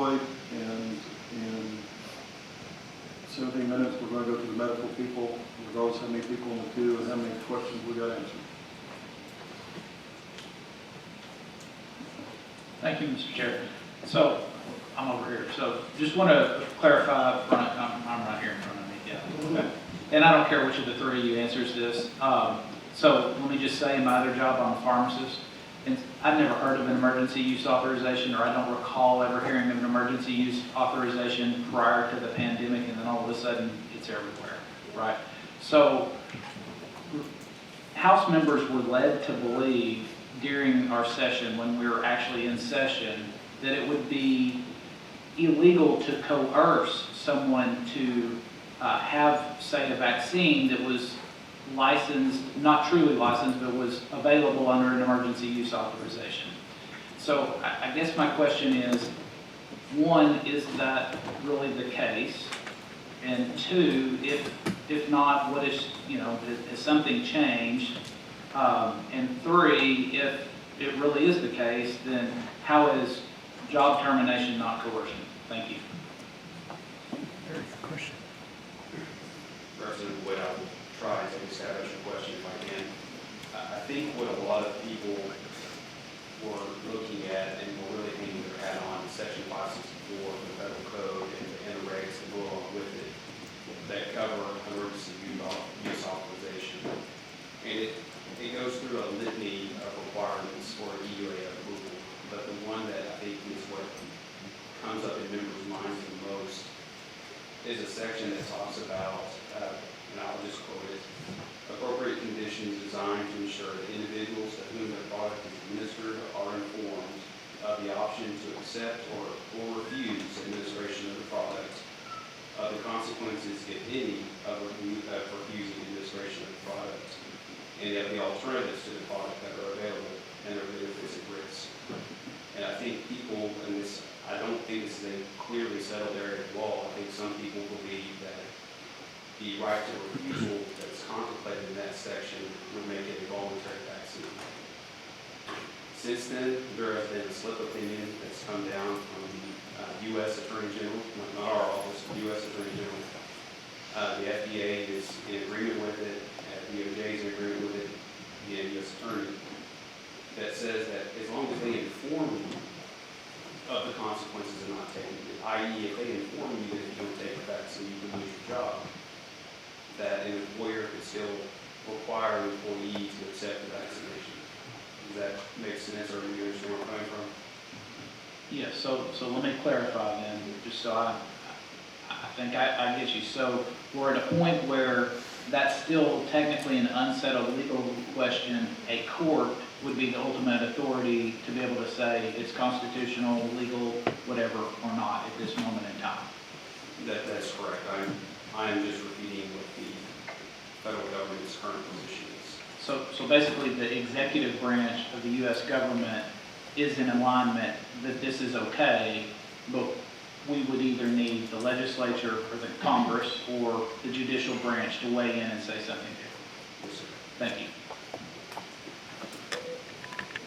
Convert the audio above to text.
deployed, and in 17 minutes we're going to go to the medical people, regardless of how many people in the queue and how many questions we got answered. Thank you, Mr. Chair. So, I'm over here. So, just want to clarify up front, I'm right here in front of me, yeah. Okay. And I don't care which of the three of you answers this. So, let me just say, in my other job, I'm a pharmacist. And I've never heard of an emergency use authorization, or I don't recall ever hearing of an emergency use authorization prior to the pandemic, and then all of a sudden, it's everywhere, right? So, House members were led to believe during our session, when we were actually in session, that it would be illegal to coerce someone to have, say, a vaccine that was licensed, not truly licensed, but was available under an emergency use authorization. So I guess my question is, one, is that really the case? And two, if not, what is, has something changed? And three, if it really is the case, then how is job termination not coercion? Thank you. Very good question. Representative Wood, I will try to establish your question if I can. I think what a lot of people were looking at and were really hanging their hat on is Section 564 of the Federal Code and the regs that go along with it that cover emergency use authorization. And it goes through a litany of requirements for EUA approval, but the one that I think is what comes up in members' minds the most is a section that talks about, and I'll just quote it, appropriate conditions designed to ensure that individuals to whom the product is administered are informed of the option to accept or refuse administration of the product, of the consequences, if any, of refusing administration of the product, and of the alternatives to the product that are available and their benefits and risks. And I think people, and this, I don't think this is a clearly settled area of law. I think some people believe that the right to refusal that's contemplated in that section would make it a voluntary vaccine. Since then, there has been a slip opinion that's come down from the U.S. Attorney General, not our office, the U.S. Attorney General. The FDA is in agreement with it, DOJ is in agreement with it, the U.S. Attorney, that says that as long as they inform you of the consequences of not taking it, i.e. if they inform you that if you don't take the vaccine, you can lose your job, that an employer could still require an employee to accept the vaccination. Does that make sense, or do you understand where I'm coming from? Yes, so let me clarify then, just so I think I get you. So we're at a point where that's still technically an unsettled legal question. A court would be the ultimate authority to be able to say it's constitutional, legal, whatever, or not at this moment in time. That's correct. I am just repeating what the federal government's current position is. So basically the executive branch of the U.S. government is in alignment that this is okay, but we would either need the legislature or the Congress or the judicial branch to weigh in and say something different. Yes, sir. Thank you.